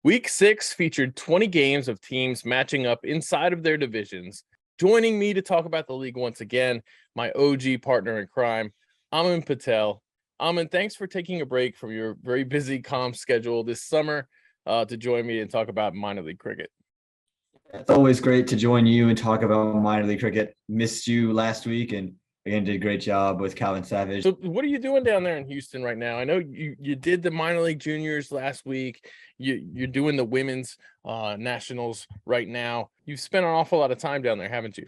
Week 6 featured 20 games of teams matching up inside of their divisions. Joining me to talk about the league once again, my OG partner in crime, Aaman Patel. Aaman, thanks for taking a break from your very busy comm schedule this summer to join me and talk about minor league cricket. It's always great to join you and talk about minor league cricket. Missed you last week and again did a great job with Calvin Savage. So what are you doing down there in Houston right now? I know you did the minor league juniors last week. You're doing the women's nationals right now. You've spent an awful lot of time down there, haven't you?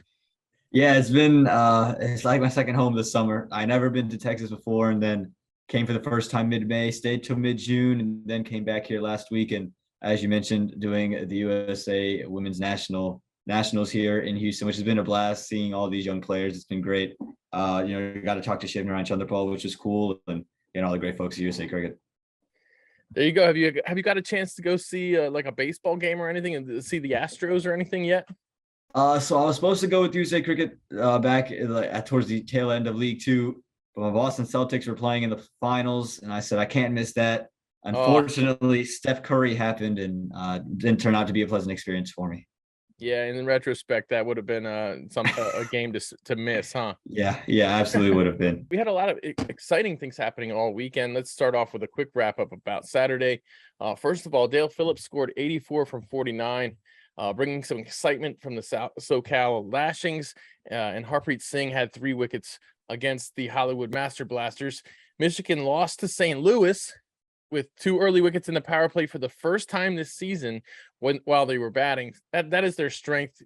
Yeah, it's like my second home this summer. I never been to Texas before, and then came for the first time mid-May, stayed till mid-June, and then came back here last week. And as you mentioned, doing the USA Women's Nationals here in Houston, which has been a blast seeing all these young players. It's been great. You got to talk to Shivnarine Chanderpaul, which is cool, and all the great folks at USA Cricket. There you go. Have you got a chance to go see like a baseball game or anything and see the Astros or anything yet? So I was supposed to go with USA Cricket back towards the tail end of League Two, but my Boston Celtics were playing in the finals, and I said I can't miss that. Unfortunately, Steph Curry happened, and didn't turn out to be a pleasant experience for me. Yeah, and in retrospect, that would have been a game to miss, huh? Yeah, absolutely would have been. We had a lot of exciting things happening all weekend. Let's start off with a quick wrap up about Saturday. First of all, Dale Phillips scored 84 from 49, bringing some excitement from the SoCal Lashings, and Harpreet Singh had 3 wickets against the Hollywood Master Blasters. Michigan lost to St. Louis with 2 early wickets in the power play for the first time this season while they were batting. That is their strength,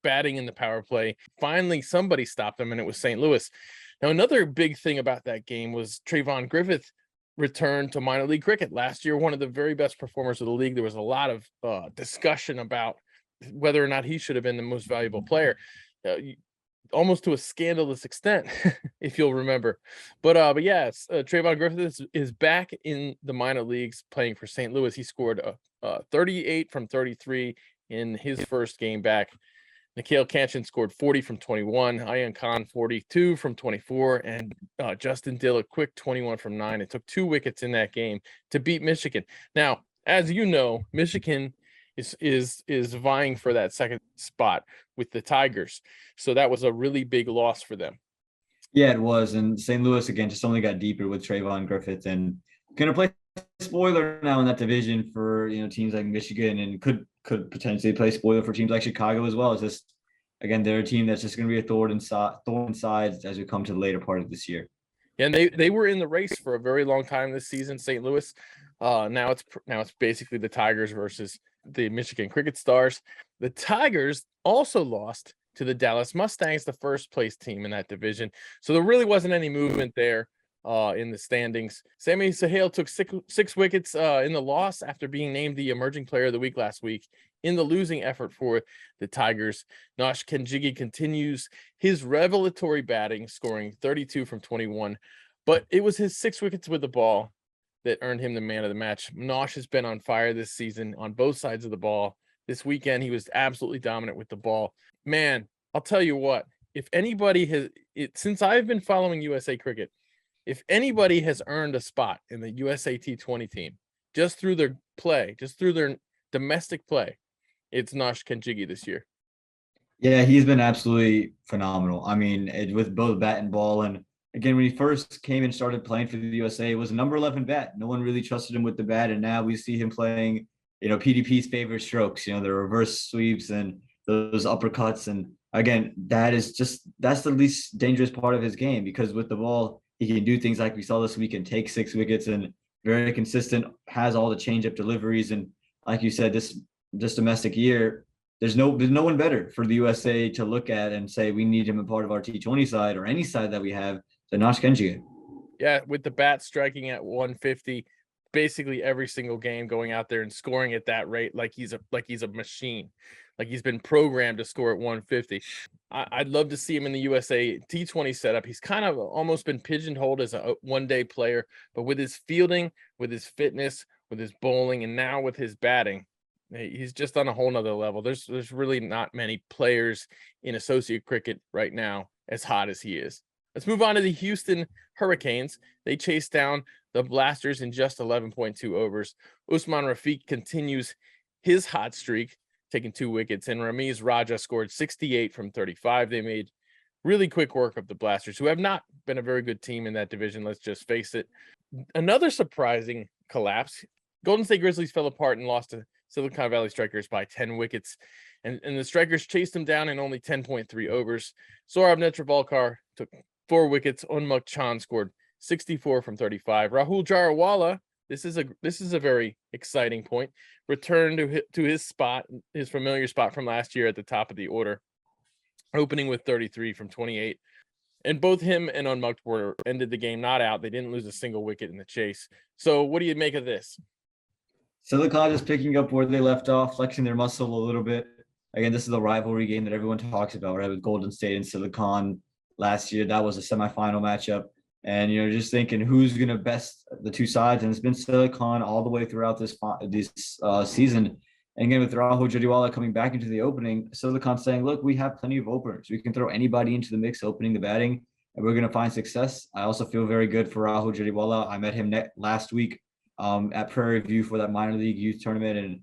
batting in the power play. Finally, somebody stopped them, and it was St. Louis. Now, another big thing about that game was Trayvon Griffith returned to minor league cricket. Last year, one of the very best performers of the league. There was a lot of discussion about whether or not he should have been the most valuable player. Almost to a scandalous extent, if you'll remember. But yes, Trayvon Griffith is back in the minor leagues playing for St. Louis. He scored 38 from 33 in his first game back. Nikhil Kanchan scored 40 from 21, Ayan Khan 42 from 24, and Justin Dill a quick 21 from 9. It took 2 wickets in that game to beat Michigan. Now, as you know, Michigan is vying for that second spot with the Tigers. So that was a really big loss for them. Yeah, it was. And St. Louis, again, just only got deeper with Trayvon Griffith, and going to play spoiler now in that division for, teams like Michigan, and could potentially play spoiler for teams like Chicago as well. It's just, again, they're a team that's just going to be a thorn in sides as we come to the later part of this year. And they were in the race for a very long time this season, St. Louis. Now it's basically the Tigers versus the Michigan Cricket Stars. The Tigers also lost to the Dallas Mustangs, the first place team in that division. So there really wasn't any movement there in the standings. Sammy Sahel took 6 wickets in the loss after being named the Emerging Player of the Week last week in the losing effort for the Tigers. Nosh Kenjigi continues his revelatory batting, scoring 32 from 21. But it was his 6 wickets with the ball that earned him the man of the match. Nosh has been on fire this season on both sides of the ball. This weekend, he was absolutely dominant with the ball. Man, I'll tell you what, if anybody since I've been following USA Cricket, if anybody has earned a spot in the USA T20 team just through their play, just through their domestic play, it's Nosh Kenjigi this year. Yeah, he's been absolutely phenomenal. I mean, with both bat and ball. And again, when he first came and started playing for the USA, it was a number 11 bat. No one really trusted him with the bat. And now we see him playing, PDP's favorite strokes, the reverse sweeps and those uppercuts. And again, that's the least dangerous part of his game, because with the ball, he can do things like we saw this week and take 6 wickets, and very consistent, has all the changeup deliveries. And like you said, this domestic year, there's no one better for the USA to look at and say we need him a part of our T20 side or any side that we have than Nosh Kenjigi. Yeah, with the bat striking at 150 basically every single game, going out there and scoring at that rate like he's a machine. Like he's been programmed to score at 150. I'd love to see him in the USA T20 setup. He's kind of almost been pigeonholed as a one-day player, but with his fielding, with his fitness, with his bowling, and now with his batting, he's just on a whole nother level. There's really not many players in associate cricket right now as hot as he is. Let's move on to the Houston Hurricanes. They chased down the Blasters in just 11.2 overs. Usman Rafiq continues his hot streak, taking 2 wickets, and Ramiz Raja scored 68 from 35. They made really quick work of the Blasters, who have not been a very good team in that division, let's just face it. Another surprising collapse. Golden State Grizzlies fell apart and lost to Silicon Valley Strikers by 10 wickets, and the Strikers chased them down in only 10.3 overs. Saurabh Netravalkar took 4 wickets. Unmukt Chand scored 64 from 35. Rahul Jediwala, this is a very exciting point, returned to his spot, his familiar spot from last year at the top of the order, opening with 33 from 28. And both him and Unmukt ended the game not out. They didn't lose a single wicket in the chase. So what do you make of this? Silicon just picking up where they left off, flexing their muscle a little bit. Again, this is a rivalry game that everyone talks about, right? With Golden State and Silicon last year, that was a semifinal matchup. And, just thinking who's going to best the two sides. And it's been Silicon all the way throughout this season. And again, with Rahu Jediwala coming back into the opening, Silicon saying, look, we have plenty of openers. We can throw anybody into the mix opening the batting, and we're going to find success. I also feel very good for Rahu Jediwala. I met him last week at Prairie View for that minor league youth tournament. And,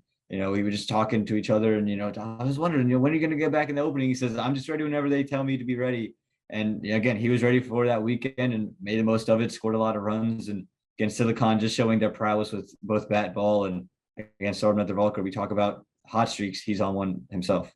we were just talking to each other. And, I was wondering, when are you going to get back in the opening? He says, I'm just ready whenever they tell me to be ready. And again, he was ready for that weekend and made the most of it, scored a lot of runs. And again, Silicon just showing their prowess with both bat and ball. And again, Saurabh Netravalkar, we talk about hot streaks. He's on one himself.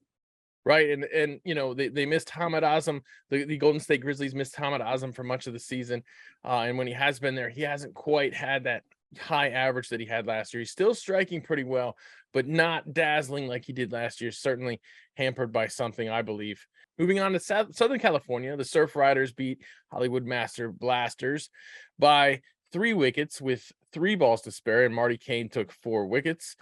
Right. And they missed Hamid Azam. The Golden State Grizzlies missed Hamid Azam for much of the season. And when he has been there, he hasn't quite had that high average that he had last year. He's still striking pretty well, but not dazzling like he did last year. Certainly hampered by something, I believe. Moving on to Southern California, the Surf Riders beat Hollywood Master Blasters by 3 wickets with 3 balls to spare, and Marty Kane took 4 wickets.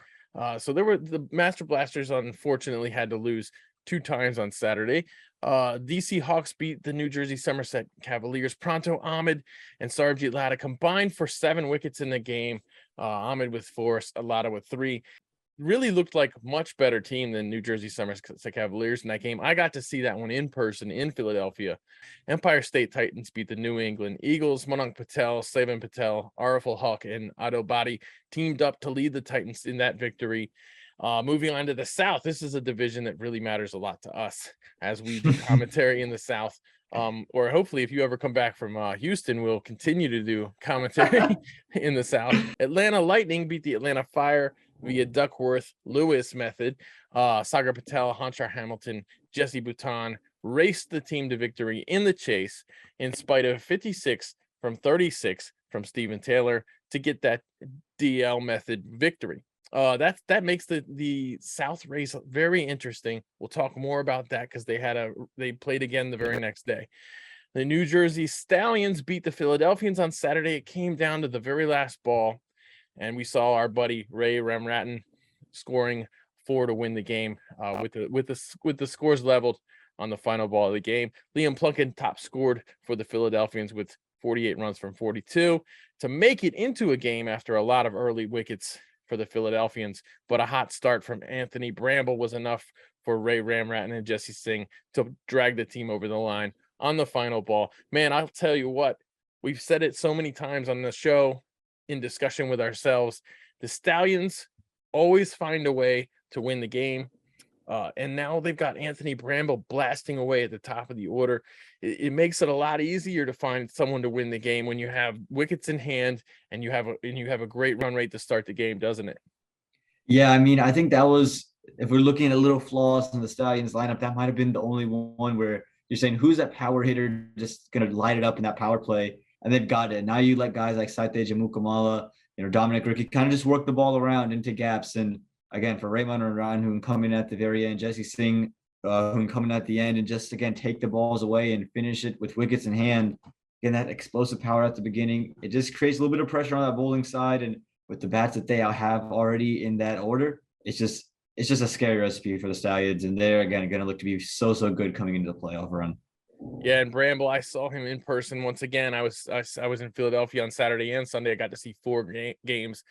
So the Master Blasters unfortunately had to lose 2 times on Saturday. DC Hawks beat the New Jersey Somerset Cavaliers. Pronto Ahmed and Sarabjit Latta combined for 7 wickets in the game. Ahmed with 4, Latta with 3. Really looked like a much better team than New Jersey Somerset Cavaliers in that game. I got to see that one in person in Philadelphia. Empire State Titans beat the New England Eagles. Aaman Patel, Slaven Patel, Ariful Haq, and Adobati teamed up to lead the Titans in that victory. Moving on to the South, this is a division that really matters a lot to us as we do commentary in the South. Or hopefully if you ever come back from Houston, we'll continue to do commentary in the South. Atlanta Lightning beat the Atlanta Fire via Duckworth Lewis method. Sagar Patel, Hanchar Hamilton, Jesse Bouton raced the team to victory in the chase in spite of 56 from 36 from Stephen Taylor to get that DL method victory. That makes the South race very interesting. We'll talk more about that because they played again the very next day. The New Jersey Stallions beat the Philadelphians on Saturday. It came down to the very last ball, and we saw our buddy Ray Ramratton scoring 4 to win the game with the scores leveled on the final ball of the game. Liam Plunkett top scored for the Philadelphians with 48 runs from 42 to make it into a game after a lot of early wickets for the Philadelphians, but a hot start from Anthony Bramble was enough for Ray Ramratton and Jesse Singh to drag the team over the line on the final ball. Man, I'll tell you what, we've said it so many times on the show in discussion with ourselves. The Stallions always find a way to win the game. And now they've got Anthony Bramble blasting away at the top of the order. It makes it a lot easier to find someone to win the game when you have wickets in hand and you have a great run rate to start the game, doesn't it? Yeah, I mean, I think that was, if we're looking at little flaws in the Stallions lineup, that might have been the only one where you're saying, who's that power hitter just going to light it up in that power play? And they've got it. Now you let guys like Saite Jamukamala, Dominic Ricky kind of just work the ball around into gaps. And again, for Raymond and Ryan, who can come in at the very end, Jesse Singh, who can come in at the end and just, again, take the balls away and finish it with wickets in hand. Again, that explosive power at the beginning, it just creates a little bit of pressure on that bowling side. And with the bats that they have already in that order, it's just a scary recipe for the Stallions. And they're, again, going to look to be so good coming into the playoff run. Yeah, and Bramble, I saw him in person once again. I was in Philadelphia on Saturday and Sunday. I got to see 4 games.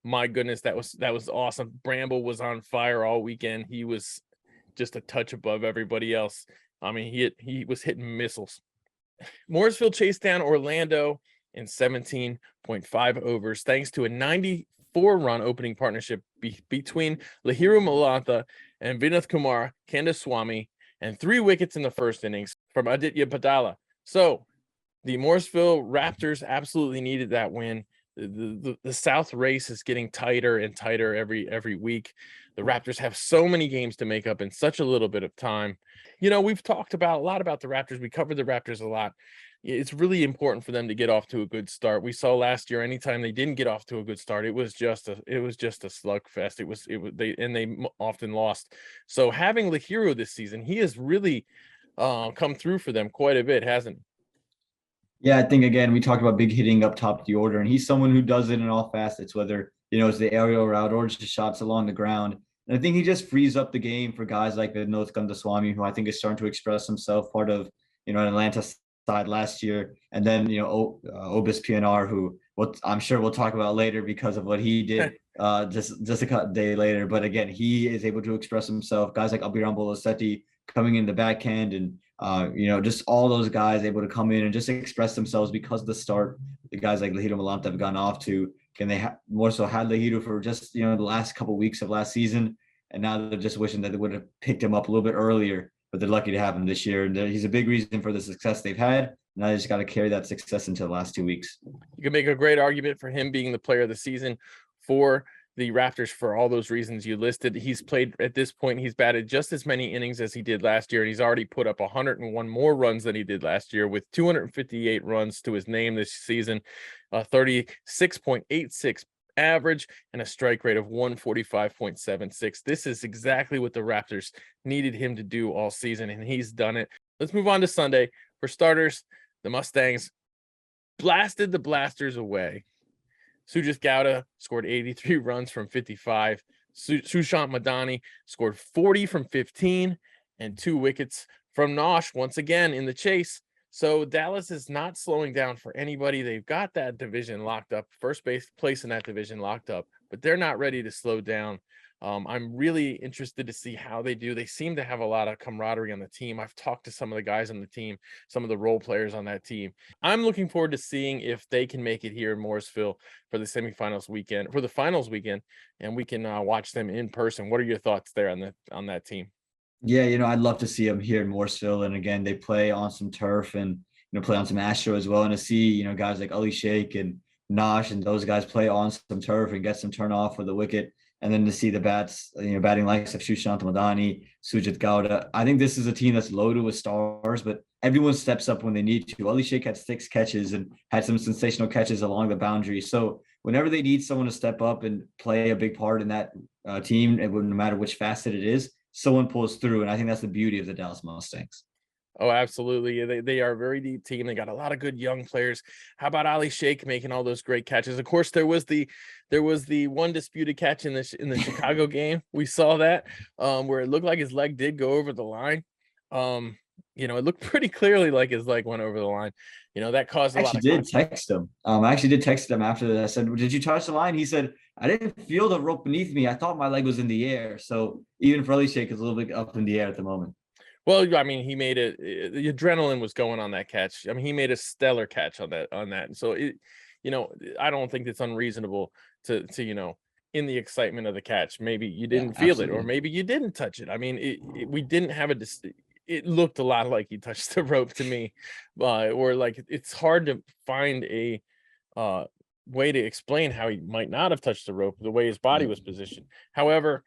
My goodness, that was awesome. Bramble was on fire all weekend. He was just a touch above everybody else. I mean, he was hitting missiles. Mooresville chased down Orlando in 17.5 overs, thanks to a 94-run opening partnership between Lahiru Malantha and Vinith Kumar Kandaswamy, and 3 wickets in the first innings from Aditya Badala. So the Morrisville Raptors absolutely needed that win. The South race is getting tighter and tighter every week. The Raptors have so many games to make up in such a little bit of time. We've talked a lot about the Raptors. We covered the Raptors a lot. It's really important for them to get off to a good start. We saw last year, anytime they didn't get off to a good start, it was just a slugfest. They often lost. So having Lahiru this season, he has really come through for them quite a bit, hasn't he? Yeah, I think again we talked about big hitting up top of the order, and he's someone who does it in all facets, whether it's the aerial route or just shots along the ground. And I think he just frees up the game for guys like Vinod Kandaswamy, who I think is starting to express himself, part of an Atlanta side last year, and then Obis PNR, who I'm sure we'll talk about later because of what he did just a day later. But again, he is able to express himself. Guys like Abiram Bolosetti coming in the backhand, and just all those guys able to come in and just express themselves because of the start. The guys like Lahiru Malanta have gone off to, and they more so had Lahiru for just the last couple of weeks of last season, and now they're just wishing that they would have picked him up a little bit earlier. But they're lucky to have him this year, and he's a big reason for the success they've had. Now they just got to carry that success into the last 2 weeks. You can make a great argument for him being the player of the season for the Raptors for all those reasons you listed. He's played at this point, he's batted just as many innings as he did last year, and he's already put up 101 more runs than he did last year, with 258 runs to his name this season, 36.86 average, and a strike rate of 145.76. This is exactly what the Raptors needed him to do all season, and he's done it. Let's move on to Sunday. For starters, the Mustangs blasted the Blasters away. Sujit Gowda scored 83 runs from 55. Sushant Madani scored 40 from 15 and 2 wickets from Nosh once again in the chase. So Dallas is not slowing down for anybody. They've got that division locked up, first place in that division locked up, but they're not ready to slow down. I'm really interested to see how they do. They seem to have a lot of camaraderie on the team. I've talked to some of the guys on the team, some of the role players on that team. I'm looking forward to seeing if they can make it here in Morrisville for the finals weekend, and we can watch them in person. What are your thoughts there on that team? Yeah, I'd love to see them here in Morrisville, and again, they play on some turf and play on some Astro as well, and to see guys like Ali Sheikh and Nosh and those guys play on some turf and get some turn off for the wicket. And then to see the batting likes of Sushant Madani, Sujit Gowda. I think this is a team that's loaded with stars, but everyone steps up when they need to. Ali Sheikh had 6 catches and had some sensational catches along the boundary. So whenever they need someone to step up and play a big part in that team, no matter which facet it is, someone pulls through. And I think that's the beauty of the Dallas Mustangs. Oh, absolutely. They are a very deep team. They got a lot of good young players. How about Ali Sheikh making all those great catches? Of course, there was the one disputed catch in the Chicago game. We saw that where it looked like his leg did go over the line. It looked pretty clearly like his leg went over the line. That caused a lot of controversy. I actually did text him after that. I said, "Did you touch the line?" He said, "I didn't feel the rope beneath me. I thought my leg was in the air." So even for Ali Sheikh, it's a little bit up in the air at the moment. Well, I mean, he made it. The adrenaline was going on that catch. I mean, he made a stellar catch on that. So I don't think it's unreasonable to in the excitement of the catch, maybe you didn't feel it, or maybe you didn't touch it. I mean, we didn't have it looked a lot like he touched the rope to me, or like it's hard to find a way to explain how he might not have touched the rope, the way his body was positioned. However,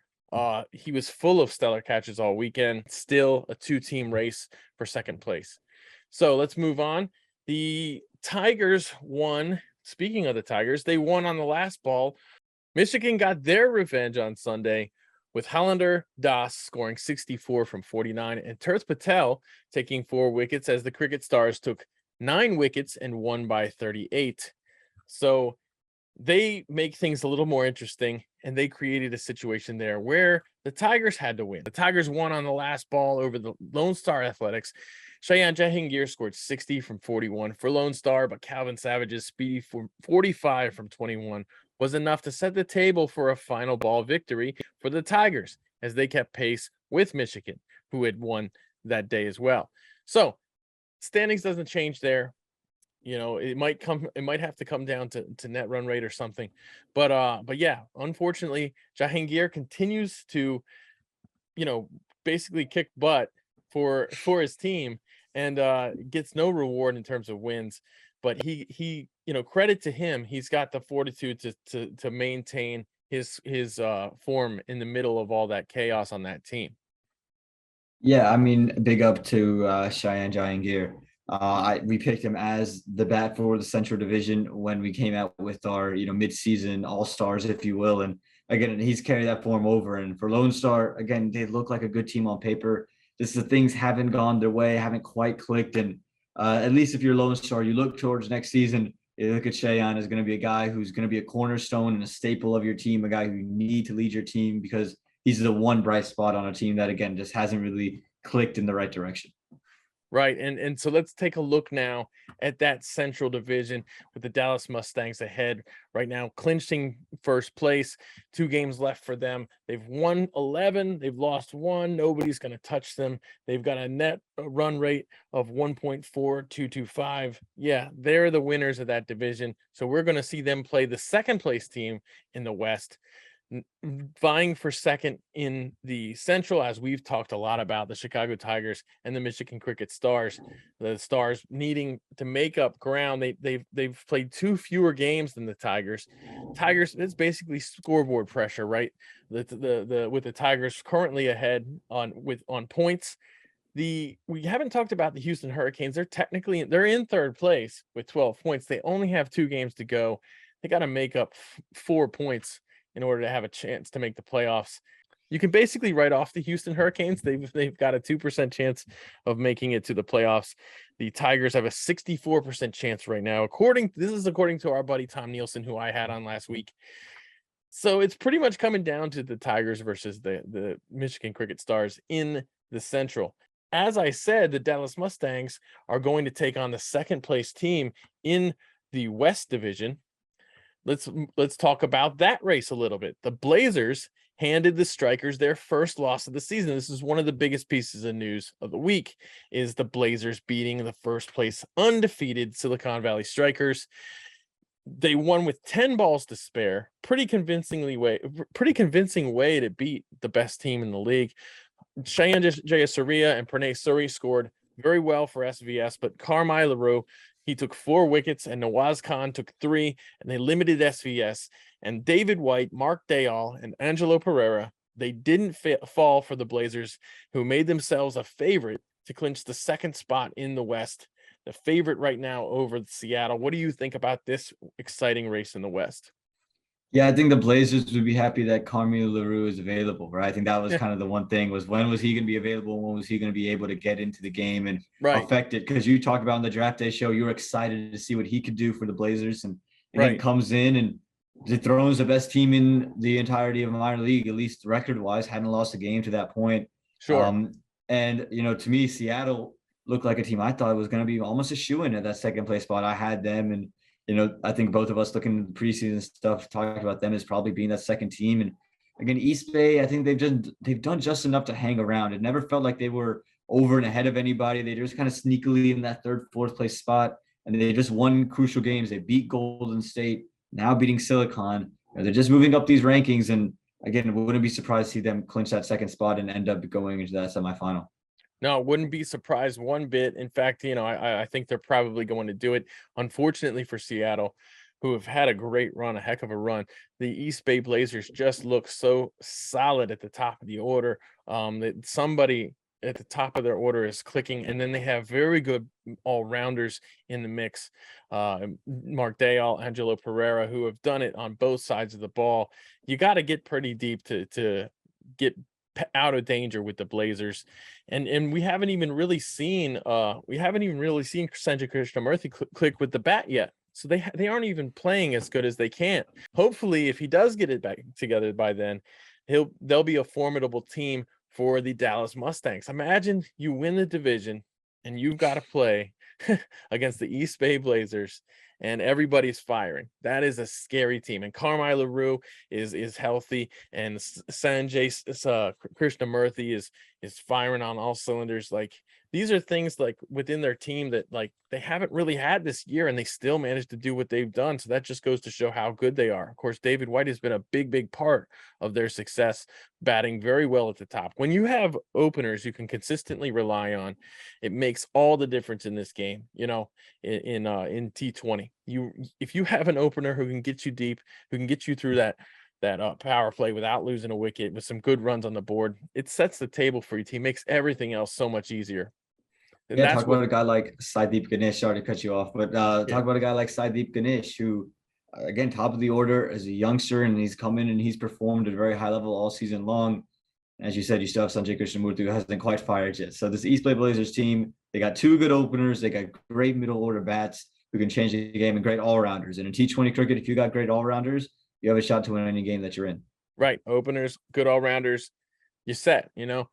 he was full of stellar catches all weekend. Still a 2-team race for second place. So let's move on. The Tigers won. Speaking of the Tigers, they won on the last ball. Michigan got their revenge on Sunday with Hollander Das scoring 64 from 49 and Tirth Patel taking 4 wickets as the Cricket Stars took 9 wickets and won by 38. So they make things a little more interesting, and they created a situation there where the Tigers had to win. The Tigers won on the last ball over the Lone Star Athletics. Shayan Jahangir scored 60 from 41 for Lone Star, but Calvin Savage's speedy 45 from 21 was enough to set the table for a final ball victory for the Tigers as they kept pace with Michigan, who had won that day as well. So standings doesn't change there. it might have to come down to net run rate or something. But yeah, unfortunately, Jahangir continues to, basically kick butt for his team, and gets no reward in terms of wins. But he credit to him, he's got the fortitude to maintain his form in the middle of all that chaos on that team. Yeah, I mean, big up to Cheyenne Jahangir. We picked him as the bat for the Central Division when we came out with our, mid-season all-stars, if you will. And again, he's carried that form over. And for Lone Star, again, they look like a good team on paper. Just the things haven't gone their way, haven't quite clicked. And at least if you're Lone Star, you look towards next season. You look at Cheyenne as going to be a guy who's going to be a cornerstone and a staple of your team, a guy who you need to lead your team because he's the one bright spot on a team that, again, just hasn't really clicked in the right direction. Right. And so let's take a look now at that Central Division with the Dallas Mustangs ahead right now, clinching first place. 2 games left for them. They've won 11. They've lost 1. Nobody's going to touch them. They've got a net run rate of 1.4225. Yeah, they're the winners of that division. So we're going to see them play the second place team in the West, vying for second in the Central, as we've talked a lot about, the Chicago Tigers and the Michigan Cricket Stars. The Stars needing to make up ground. They've played 2 fewer games than the Tigers. Tigers, it's basically scoreboard pressure, right? With the Tigers currently ahead on points. We haven't talked about the Houston Hurricanes. They're in third place with 12 points. They only have 2 games to go. They got to make up 4 points in order to have a chance to make the playoffs. You can basically write off the Houston Hurricanes. They've got a 2% chance of making it to the playoffs. The Tigers have a 64% chance right now. This is according to our buddy Tom Nielsen, who I had on last week. So it's pretty much coming down to the Tigers versus the Michigan Cricket Stars in the Central. As I said, the Dallas Mustangs are going to take on the second place team in the West Division. Let's talk about that race a little bit. The Blazers handed the Strikers their first loss of the season. This is one of the biggest pieces of news of the week, is the Blazers beating the first place undefeated Silicon Valley Strikers. They won with 10 balls to spare. Pretty convincing way to beat the best team in the league. Cheyenne Jayasuriya and Pranay Suri scored very well for SVS, but Carmi LaRue, he took 4 wickets, and Nawaz Khan took 3, and they limited SVS. And David White, Mark Dayal, and Angelo Pereira, they didn't fall for the Blazers, who made themselves a favorite to clinch the second spot in the West. The favorite right now over Seattle. What do you think about this exciting race in the West? Yeah, I think the Blazers would be happy that Carmi LaRue is available, right? I think that was kind of the one thing, was when was he going to be available? When was he going to be able to get into the game and affect it? Because you talked about on the draft day show, you were excited to see what he could do for the Blazers, and then comes in and dethrones the best team in the entirety of the minor league, at least record-wise, hadn't lost a game to that point. Sure. And, to me, Seattle looked like a team I thought was going to be almost a shoo-in at that second place spot. I had them, and I think both of us looking at the preseason stuff, talking about them as probably being that second team. And again, East Bay, I think they've done just enough to hang around. It never felt like they were over and ahead of anybody. They just kind of sneakily in that third, fourth place spot. And they just won crucial games. They beat Golden State, now beating Silicon. They're just moving up these rankings. And again, wouldn't be surprised to see them clinch that second spot and end up going into that semifinal. No, wouldn't be surprised one bit. In fact, I think they're probably going to do it. Unfortunately for Seattle, who have had a great run, a heck of a run, the East Bay Blazers just look so solid at the top of the order. That somebody at the top of their order is clicking, and then they have very good all-rounders in the mix. Mark Dayal, Angelo Pereira, who have done it on both sides of the ball. You got to get pretty deep to get out of danger with the Blazers, and we haven't even really seen Sanjay Krishnamurthy click with the bat yet. So they aren't even playing as good as they can. Hopefully, if he does get it back together by then, they'll be a formidable team for the Dallas Mustangs. Imagine you win the division and you've got to play against the East Bay Blazers, and everybody's firing. That is a scary team. And Carmi LaRue is healthy, and Sanjay Krishnamurthy is firing on all cylinders. Like, these are things like within their team that like they haven't really had this year, and they still managed to do what they've done. So that just goes to show how good they are. Of course, David White has been a big part of their success, batting very well at the top. When you have openers you can consistently rely on, it makes all the difference in this game. You know, in T20, if you have an opener who can get you deep, who can get you through that power play without losing a wicket with some good runs on the board, it sets the table for your team, makes everything else so much easier. And Yeah, that's talk what, about a guy like Saideep Ganesh. Sorry to cut you off, but yeah, talk about a guy like Saideep Ganesh, who, again, top of the order as a youngster, and he's come in and he's performed at a very high level all season long. As you said, you still have Sanjay Krishnamurti, who hasn't quite fired yet. So this East Bay Blazers team, they got two good openers, they got great middle order bats who can change the game, and great all rounders. And in T20 cricket, if you got great all rounders, you have a shot to win any game that you're in. right. Openers, good all rounders, you're set, you know.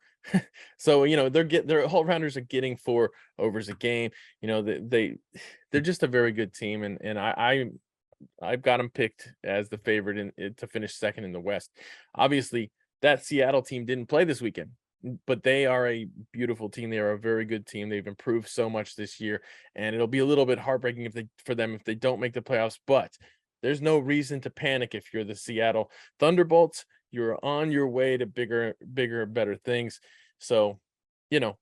So, you know, their all rounders are getting 4 overs a game. You know, they're just a very good team. And I've got them picked as the favorite to finish second in the West. Obviously, that Seattle team didn't play this weekend, but they are a beautiful team. They are a very good team. They've improved so much this year, and it'll be a little bit heartbreaking for them if they don't make the playoffs. But there's no reason to panic if you're the Seattle Thunderbolts. You're on your way to bigger, better things. So, you know,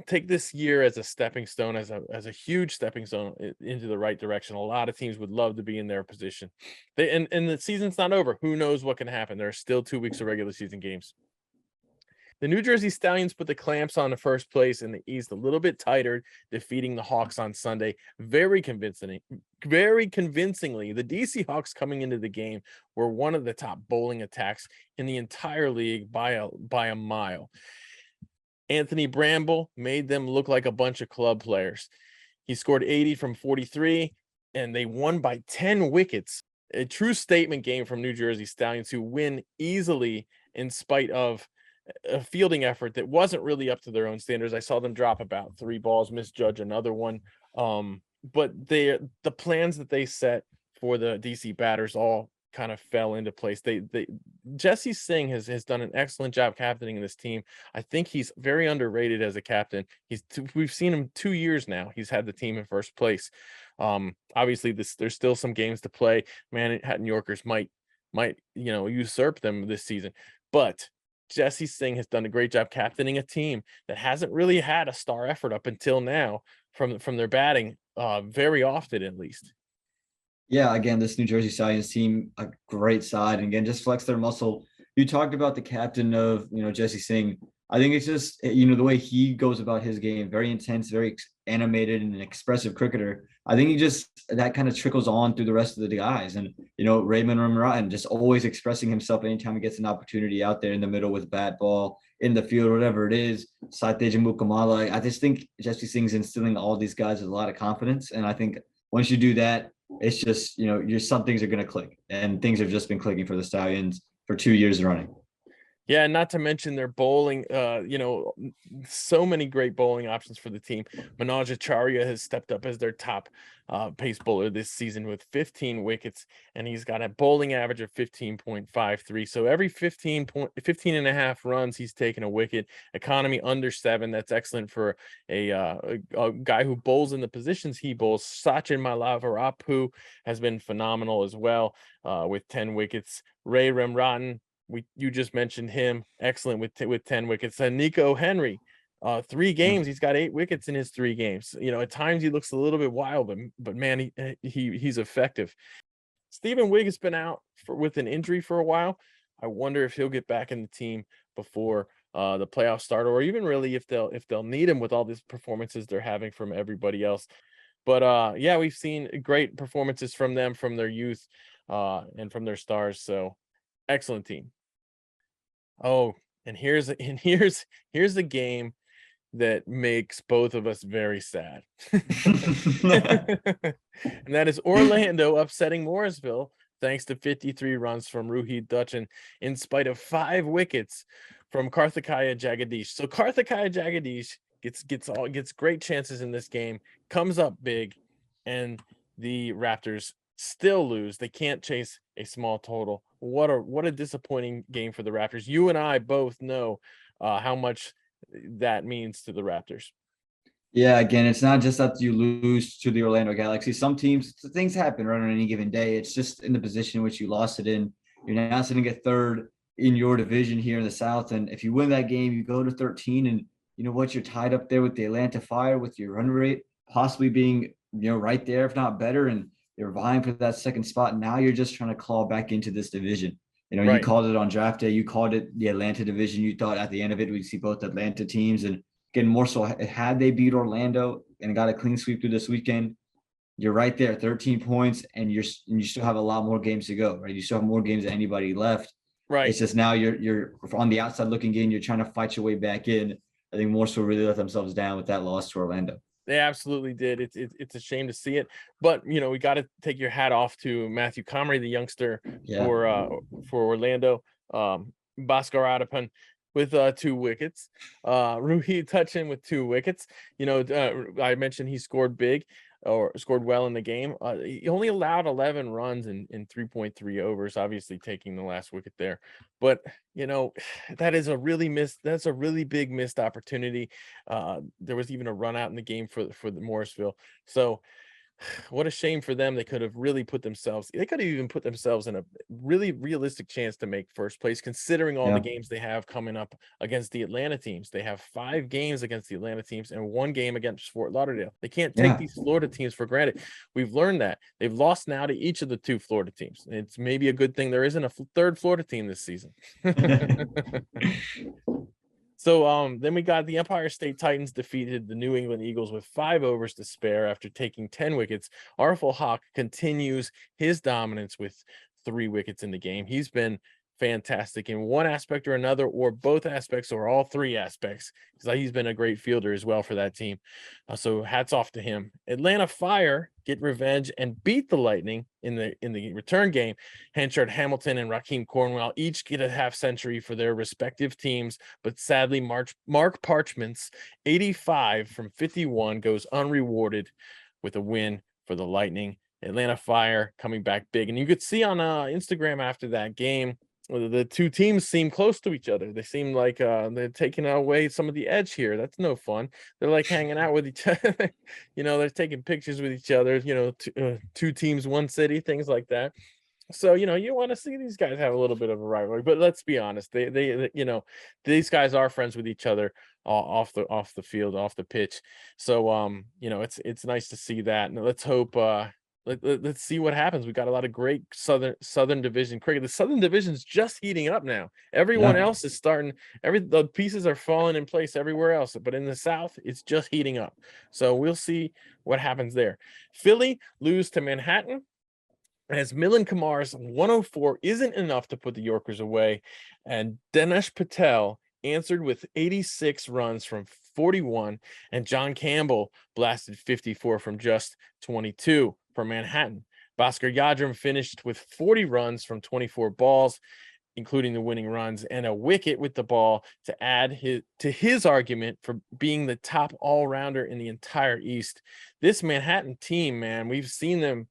take this year as a stepping stone, as a huge stepping stone into the right direction. A lot of teams would love to be in their position. And the season's not over. Who knows what can happen? There are still 2 weeks of regular season games. The New Jersey Stallions put the clamps on the first place in the East a little bit tighter, defeating the Hawks on Sunday. Very convincingly. The DC Hawks coming into the game were one of the top bowling attacks in the entire league by a mile. Anthony Bramble made them look like a bunch of club players. He scored 80 from 43, and they won by 10 wickets. A true statement game from New Jersey Stallions, who win easily in spite of a fielding effort that wasn't really up to their own standards. I saw them drop about 3 balls, misjudge another one. But the plans that they set for the DC batters all kind of fell into place. Jesse Singh has done an excellent job captaining this team. I think he's very underrated as a captain. We've seen him 2 years now. He's had the team in first place. Obviously there's still some games to play. Manhattan Yorkers might usurp them this season, but Jesse Singh has done a great job captaining a team that hasn't really had a star effort up until now from their batting, very often at least. Yeah, again, this New Jersey Stallions team, a great side, and again, just flex their muscle. You talked about the captain of, Jesse Singh. I think it's just, the way he goes about his game, very intense, very animated, and an expressive cricketer. I think that kind of trickles on through the rest of the guys. And, Raymond Ramrattan just always expressing himself anytime he gets an opportunity out there in the middle with bat, ball, in the field, whatever it is. Saiteja Mukamala. I just think Jesse Singh's instilling all these guys with a lot of confidence. And I think once you do that, it's just, some things are going to click, and things have just been clicking for the Stallions for 2 years running. Yeah, not to mention their bowling, so many great bowling options for the team. Manoj Acharya has stepped up as their top pace bowler this season with 15 wickets, and he's got a bowling average of 15.53. So every 15 and a half runs, he's taken a wicket. Economy under 7. That's excellent for a guy who bowls in the positions he bowls. Sachin Malavarapu has been phenomenal as well, with 10 wickets. Ray Ramrattan, you just mentioned him, excellent with 10 wickets. And Nico Henry, 3 games, he's got 8 wickets in his 3 games. At times he looks a little bit wild, but man, he's effective. Stephen Wigg has been out with an injury for a while. I wonder if he'll get back in the team before the playoffs start, or even really if they'll need him with all these performances they're having from everybody else. But yeah, we've seen great performances from them, from their youth, and from their stars. So excellent team. Oh, and here's the game that makes both of us very sad. And that is Orlando upsetting Morrisville thanks to 53 runs from Rohit Dutchan in spite of 5 wickets from Karthikeya Jagadish. So Karthikeya Jagadish gets great chances in this game, comes up big, and the Raptors still lose. They can't chase a small total. What a disappointing game for the Raptors. You and I both know how much that means to the Raptors. Yeah, again, it's not just that you lose to the Orlando Galaxy. Some teams, things happen right on any given day. It's just in the position in which you lost it in. You're now sitting at third in your division here in the South. And if you win that game, you go to 13. And you know what? You're tied up there with the Atlanta Fire with your run rate possibly being, right there, if not better. And you're vying for that second spot. Now you're just trying to claw back into this division. You Right. called it on draft day. You called it the Atlanta division. You thought at the end of it, we'd see both Atlanta teams. And again, more so, had they beat Orlando and got a clean sweep through this weekend, you're right there, 13 points, and you still have a lot more games to go, right? You still have more games than anybody left. Right. It's just now you're on the outside looking in, you're trying to fight your way back in. I think more so really let themselves down with that loss to Orlando. They absolutely did. It's a shame to see it, but we got to take your hat off to Matthew Comrie, the youngster Yeah. For Orlando. Bhaskar Adepan with 2 wickets. Ruhi Touchin with 2 wickets. I mentioned he scored big or scored well in the game. He only allowed 11 runs in 3.3 overs, obviously taking the last wicket there. But that's a really big missed opportunity. There was even a run out in the game for the Morrisville. So what a shame for them. They could have even put themselves in a really realistic chance to make first place, considering all the Yeah. games they have coming up against the Atlanta teams. They have 5 games against the Atlanta teams and 1 game against Fort Lauderdale. They can't take Yeah. these Florida teams for granted. We've learned that. They've lost now to each of the 2 Florida teams. It's maybe a good thing there isn't a third Florida team this season. So then we got the Empire State Titans defeated the New England Eagles with 5 overs to spare after taking 10 wickets. Arful Hawk continues his dominance with 3 wickets in the game. He's been fantastic in one aspect or another, or both aspects, or all 3 aspects. He's been a great fielder as well for that team. So hats off to him. Atlanta Fire get revenge and beat the Lightning in the return game. Henchard Hamilton and Raheem Cornwell each get a half century for their respective teams, but sadly Mark Parchment's 85 from 51 goes unrewarded with a win for the Lightning. Atlanta Fire coming back big, and you could see on Instagram after that game, the 2 teams seem close to each other. They seem like they're taking away some of the edge here. That's no fun. They're like hanging out with each other. They're taking pictures with each other. 2 teams, 1 city, things like that. So you want to see these guys have a little bit of a rivalry. But let's be honest, they these guys are friends with each other off the field, off the pitch. So it's nice to see that, and let's hope. Let's see what happens. We got a lot of great Southern Division cricket. The Southern Division's just heating up now. Everyone Yeah. else is starting. The pieces are falling in place everywhere else, but in the South, it's just heating up. So we'll see what happens there. Philly lose to Manhattan, as Milan Kumar's 104 isn't enough to put the Yorkers away, and Dinesh Patel answered with 86 runs from 41, and John Campbell blasted 54 from just 22 for Manhattan. Bhaskar Yadram finished with 40 runs from 24 balls, including the winning runs, and a wicket with the ball to add his argument for being the top all-rounder in the entire East. This Manhattan team, man, we've seen them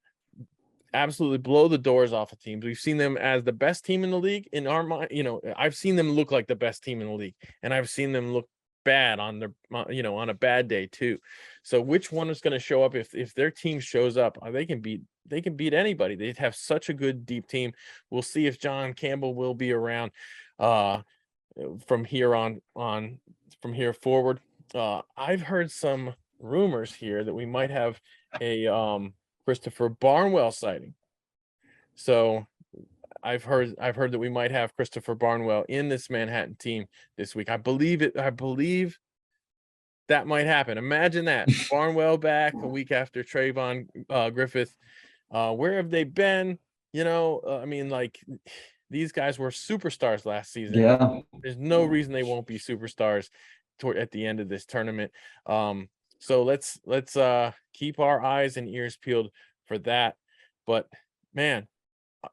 absolutely blow the doors off of teams. We've seen them as the best team in the league in our mind. I've seen them look like the best team in the league, and I've seen them look bad on their on a bad day too. So which one is going to show up? If their team shows up, they can beat anybody. They have such a good deep team. We'll see if John Campbell will be around from here from here forward. I've heard some rumors here that we might have a Christopher Barnwell sighting. So I've heard that we might have Christopher Barnwell in this Manhattan team this week. I believe that might happen. Imagine that. Barnwell back a week after Trayvon Griffith. Where have they been? These guys were superstars last season. Yeah. There's no reason they won't be superstars at the end of this tournament. So let's keep our eyes and ears peeled for that. But man,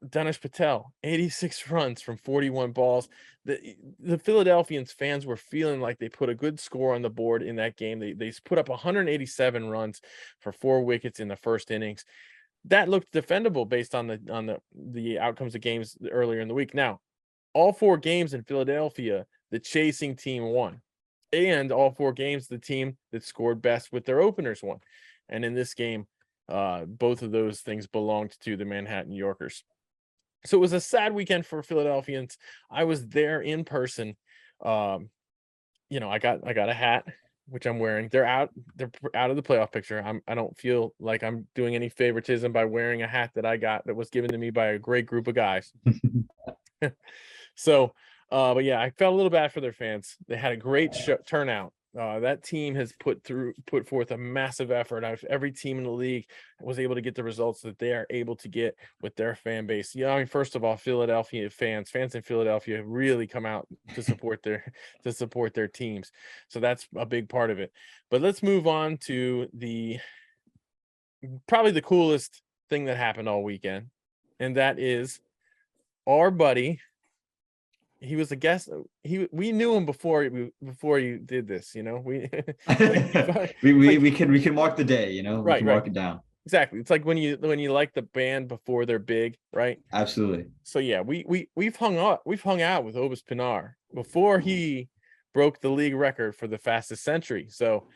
Dinesh Patel, 86 runs from 41 balls. The Philadelphians fans were feeling like they put a good score on the board in that game. They put up 187 runs for 4 wickets in the first innings. That looked defendable based on the outcomes of games earlier in the week. Now, all 4 games in Philadelphia, the chasing team won. And all 4 games, the team that scored best with their openers won. And in this game, both of those things belonged to the Manhattan Yorkers. So it was a sad weekend for Philadelphians. I was there in person. I got a hat, which I'm wearing. They're out of the playoff picture. I don't feel like I'm doing any favoritism by wearing a hat that I got that was given to me by a great group of guys. So, but yeah, I felt a little bad for their fans. They had a great turnout. That team has put forth a massive effort. Every team in the league was able to get the results that they are able to get with their fan base. I mean, first of all, Philadelphia fans in Philadelphia have really come out to support their teams. So that's a big part of it. But let's move on to probably the coolest thing that happened all weekend, and that is our buddy. He was a guest. We knew him before you did this. We we can mark the day. We can mark it down. Exactly. It's like when you like the band before they're big, right? Absolutely. So yeah, we've hung out with Obis Pinar before he broke the league record for the fastest century. So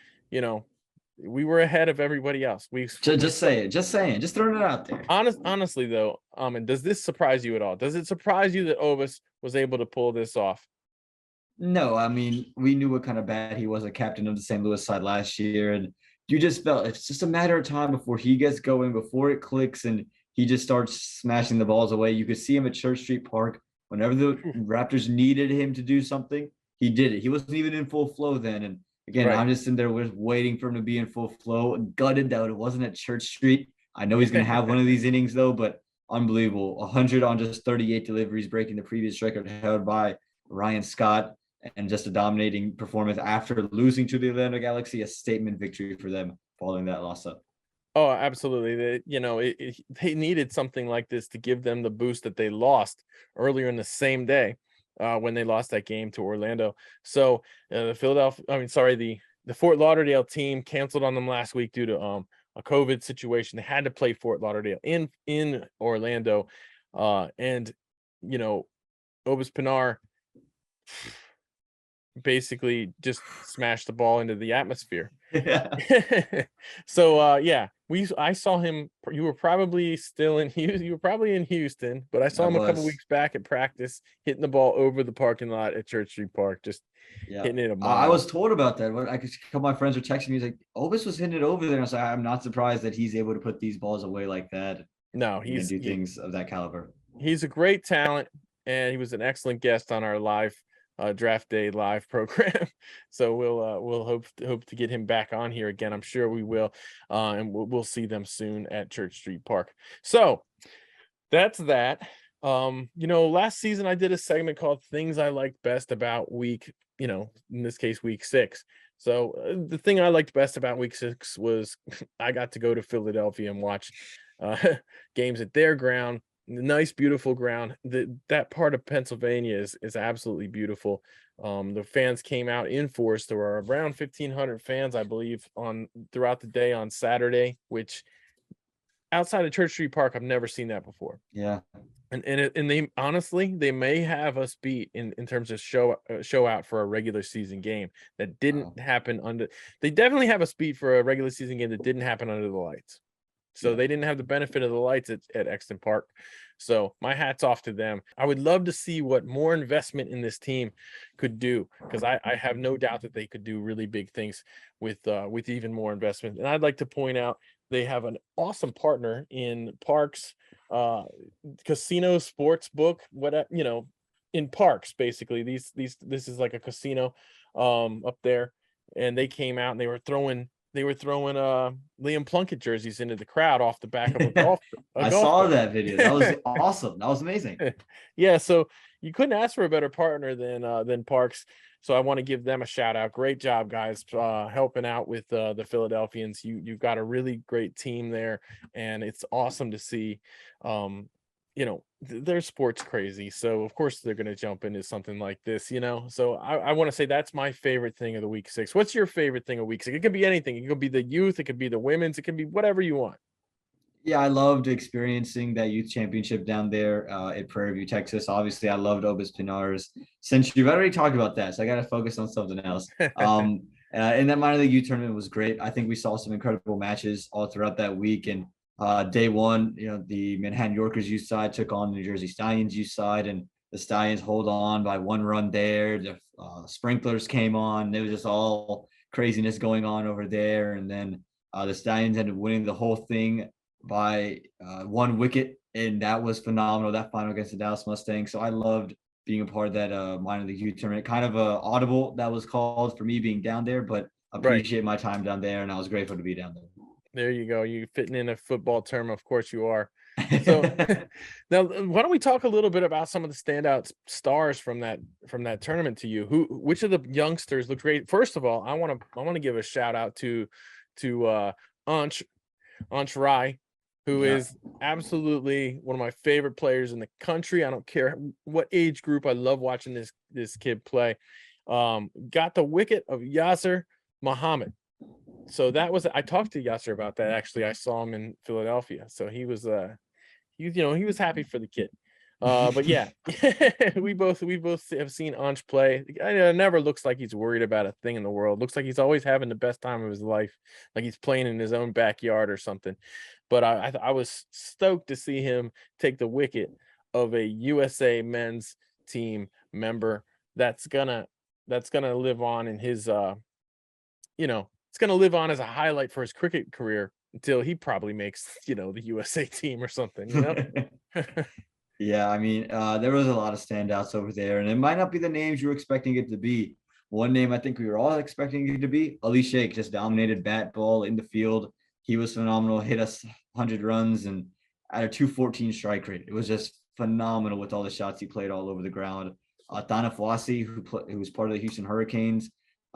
we were ahead of everybody else. Just saying, just throwing it out there. Honestly though, and does this surprise you at all? Does it surprise you that Obis was able to pull this off? No, I mean, we knew what kind of bad he was, a captain of the St. Louis side last year, and you just felt it's just a matter of time before he gets going, before it clicks, and he just starts smashing the balls away. You could see him at Church Street Park whenever the Raptors needed him to do something. He did it. He wasn't even in full flow then, and again, right. I'm just in there waiting for him to be in full flow. Gutted that it wasn't at Church Street. I know he's going to have one of these innings, though, but unbelievable. 100 on just 38 deliveries, breaking the previous record held by Ryan Scott, and just a dominating performance after losing to the Orlando Galaxy, a statement victory for them following that loss up. Oh, absolutely. They needed something like this to give them the boost that they lost earlier in the same day. When they lost that game to Orlando. So the Fort Lauderdale team canceled on them last week due to a COVID situation. They had to play Fort Lauderdale in Orlando. And Obis Pinar basically just smashed the ball into the atmosphere. Yeah. So I saw him. You were probably still in Houston. You were probably in Houston, but I saw him a couple weeks back at practice, hitting the ball over the parking lot at Church Street Park, just hitting it a mile. I was told about that. A couple of my friends were texting me. He's like, Obis was hitting it over there. And I was like, I'm not surprised that he's able to put these balls away like that. No, do things of that caliber. He's a great talent, and he was an excellent guest on our live draft day live program. So we'll hope to get him back on here again. I'm sure we will, and we'll see them soon at Church Street Park. So that's that. Last season I did a segment called Things I Liked Best About week, in this case week 6. So the thing I liked best about week 6 was I got to go to Philadelphia and watch games at their ground. Nice, beautiful ground. That part of Pennsylvania is absolutely beautiful. The fans came out in force. There were around 1,500 fans, I believe, throughout the day on Saturday, which outside of Church Street Park, I've never seen that before. Yeah. And they honestly, they may have us beat in terms of show out for a regular season game that didn't happen they definitely have us beat for a regular season game that didn't happen under the lights. So they didn't have the benefit of the lights at Exton Park. So my hat's off to them. I would love to see what more investment in this team could do, because I have no doubt that they could do really big things with even more investment. And I'd like to point out they have an awesome partner in Parks Casino Sports Book. In Parks, basically. This is like a casino up there, and they came out and they were throwing Liam Plunkett jerseys into the crowd off the back of a golf. I saw that video. That was awesome. That was amazing. Yeah, so you couldn't ask for a better partner than Parks. So I want to give them a shout out. Great job, guys, helping out with the Philadelphians. You've got a really great team there, and it's awesome to see. They're sports crazy, so of course they're going to jump into something like this, so I want to say that's my favorite thing of the week 6. What's your favorite thing of week 6? It could be anything. It could be the youth, it could be the women's, it could be whatever you want. Yeah, I loved experiencing that youth championship down there at Prairie View, Texas. Obviously, I loved Obis Pinar's. Since you've already talked about that, so I got to focus on something else. And that minor league youth tournament was great. I think we saw some incredible matches all throughout that week. And day one, the Manhattan Yorkers youth side took on the New Jersey Stallions youth side, and the Stallions hold on by one run there. The sprinklers came on. There was just all craziness going on over there. And then the Stallions ended up winning the whole thing by one wicket, and that was phenomenal. That final against the Dallas Mustangs. So I loved being a part of that minor league youth tournament. Kind of a audible that was called for me being down there, but Right. appreciate my time down there, and I was grateful to be down There you go. You fitting in a football term, of course you are. So there. now why don't we talk a little bit about some of the standout stars from that tournament to you? Which of the youngsters looked great? First of all, I want to give a shout out to Ansh Rai, who Yeah. is absolutely one of my favorite players in the country. I don't care what age group. I love watching this kid play. Got the wicket of Yasser Muhammad. So that was, I talked to Yasser about that actually. I saw him in Philadelphia. So he was he was happy for the kid. But yeah, we both have seen Ansh play. It never looks like he's worried about a thing in the world. Looks like he's always having the best time of his life, like he's playing in his own backyard or something. But I was stoked to see him take the wicket of a USA men's team member that's gonna live on in his it's gonna live on as a highlight for his cricket career until he probably makes, the USA team or something. Yeah, I mean, there was a lot of standouts over there, and it might not be the names you were expecting it to be. One name I think we were all expecting it to be, Ali Sheikh, just dominated bat ball in the field. He was phenomenal, hit us 100 runs and at a 214 strike rate. It was just phenomenal with all the shots he played all over the ground. Thana Fawasi, who was part of the Houston Hurricanes,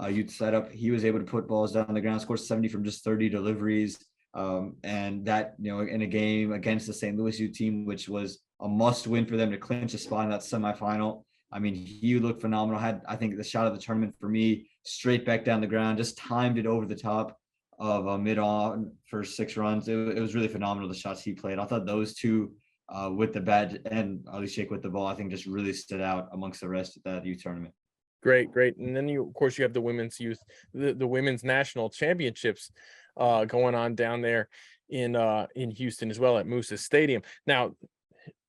youth setup, he was able to put balls down the ground, scored 70 from just 30 deliveries. And that, in a game against the St. Louis U team, which was a must win for them to clinch a spot in that semifinal. I mean, he looked phenomenal. Had, I think, the shot of the tournament for me, straight back down the ground, just timed it over the top of mid on for 6 runs. It was really phenomenal, the shots he played. I thought those two with the bat and Ali Sheikh with the ball, I think just really stood out amongst the rest of that youth tournament. Great. And then of course, you have the the women's national championships going on down there in Houston as well at Moose's Stadium. Now,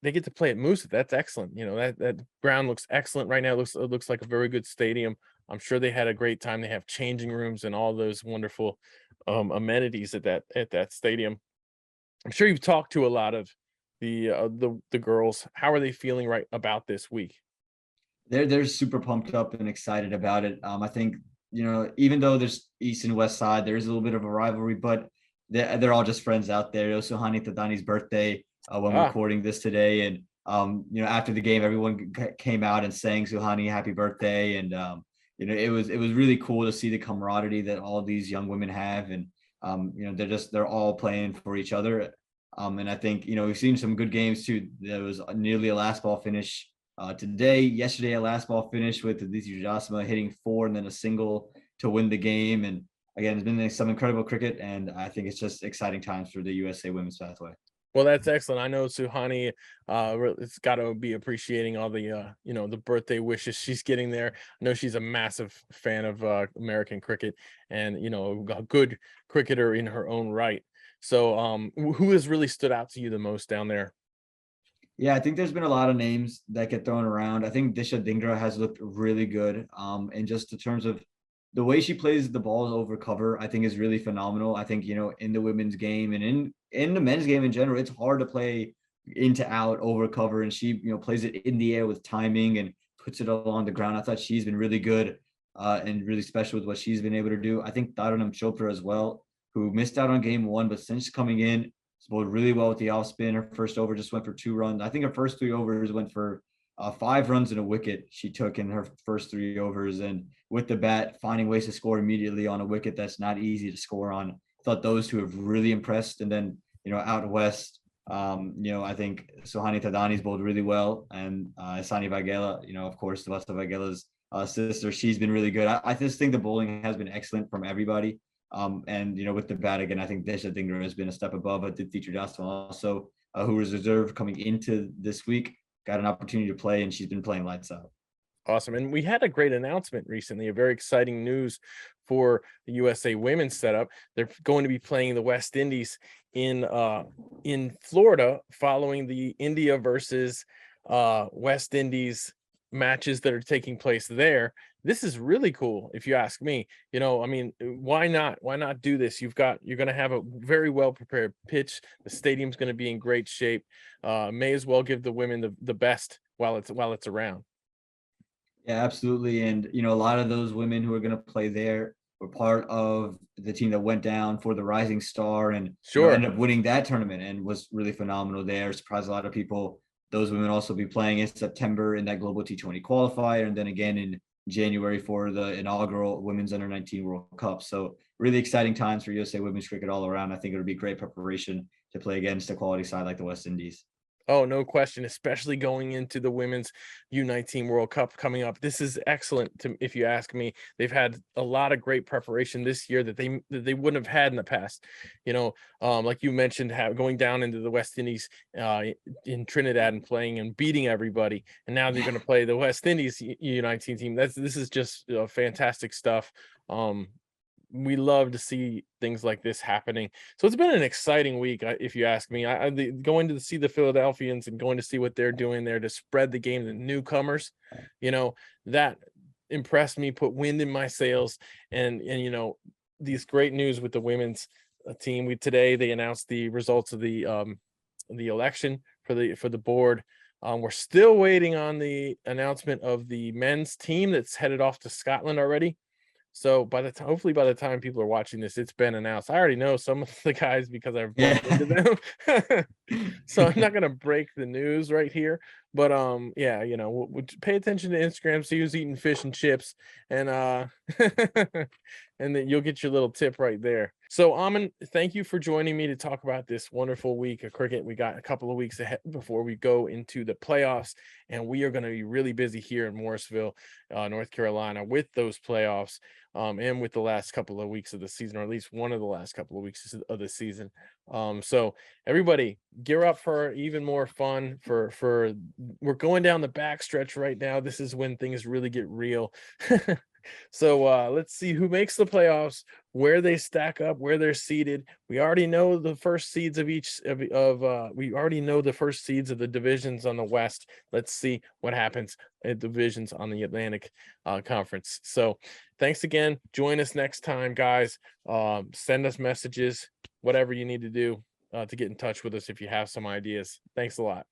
they get to play at Moose. That's excellent. That ground looks excellent right now. It looks like a very good stadium. I'm sure they had a great time. They have changing rooms and all those wonderful amenities at that stadium. I'm sure you've talked to a lot of the girls. How are they feeling right about this week? They're super pumped up and excited about it. I think, even though there's East and West Side, there is a little bit of a rivalry, but they're all just friends out there. It was Suhani Thadani's birthday when we're Ah, recording this today, and after the game, everyone came out and sang Suhani happy birthday, and it was really cool to see the camaraderie that all these young women have, and they're all playing for each other. And I think we've seen some good games too. There was nearly a last ball finish yesterday, a last ball finish with Aditi Jasma hitting 4 and then a single to win the game. And again, it's been some incredible cricket, and I think it's just exciting times for the USA women's pathway. well, that's excellent. I know Suhani it's got to be appreciating all the the birthday wishes she's getting there. I know she's a massive fan of American cricket and a good cricketer in her own right. So who has really stood out to you the most down there? Yeah, I think there's been a lot of names that get thrown around. I think Disha Dhingra has looked really good. And just in terms of the way she plays the balls over cover, I think is really phenomenal. I think, in the women's game and in the men's game in general, it's hard to play into out over cover. And she, plays it in the air with timing and puts it along the ground. I thought she's been really good and really special with what she's been able to do. I think Taranam Chopra as well, who missed out on game one, but since coming in, bowled really well with the off spin. Her first over just went for 2 runs. I think her first 3 overs went for 5 runs and a wicket she took in her first 3 overs. And with the bat, finding ways to score immediately on a wicket that's not easy to score on. I thought those two have really impressed. And then, out west, I think Sohani Tadani's bowled really well. And Sani Vagela, of course, the Vasta Vagela's sister, she's been really good. I just think the bowling has been excellent from everybody. And with the bat again, I think Desha Dinger has been a step above. I did feature Jocelyn also, who was reserved coming into this week, got an opportunity to play, and she's been playing lights out. Awesome. And we had a great announcement recently, a very exciting news for the USA women's setup. They're going to be playing the West Indies in Florida following the India versus West Indies matches that are taking place there. This is really cool, if you ask me. I mean, why not? Why not do this? You're going to have a very well prepared pitch. The stadium's going to be in great shape. May as well give the women the best while it's around. Yeah, absolutely. And, a lot of those women who are going to play there were part of the team that went down for the Rising Star and Sure. ended up winning that tournament and was really phenomenal there. Surprised a lot of people. Those women also be playing in September in that Global T20 qualifier, and then again in January for the inaugural Women's Under-19 World Cup. So really exciting times for USA women's cricket all around. I think it'll be great preparation to play against a quality side like the West Indies. Oh, no question, especially going into the Women's U19 World Cup coming up. This is excellent, if you ask me. They've had a lot of great preparation this year that they wouldn't have had in the past. Like you mentioned, going down into the West Indies in Trinidad and playing and beating everybody, and now they're going to play the West Indies U19 team. This is just fantastic stuff. We love to see things like this happening. So it's been an exciting week, if you ask me. Going to see the Philadelphians and going to see what they're doing there to spread the game to newcomers, that impressed me, put wind in my sails. And these great news with the women's team. Today they announced the results of the election for the board. We're still waiting on the announcement of the men's team that's headed off to Scotland already. So hopefully by the time people are watching this, it's been announced. I already know some of the guys because I've bumped into them. So I'm not gonna break the news right here, but we'll pay attention to Instagram, see who's eating fish and chips, and and then you'll get your little tip right there. So Aaman, thank you for joining me to talk about this wonderful week of cricket. We got a couple of weeks ahead before we go into the playoffs, and we are going to be really busy here in Morrisville, North Carolina, with those playoffs, and with the last couple of weeks of the season, or at least one of the last couple of weeks of the season. So everybody gear up for even more fun. We're going down the backstretch right now. This is when things really get real. So let's see who makes the playoffs, where they stack up, where they're seated. We already know the first seeds of we already know the first seeds of the divisions on the West. Let's see what happens at divisions on the Atlantic Conference. So thanks again. Join us next time, guys. Send us messages, whatever you need to do to get in touch with us if you have some ideas. Thanks a lot.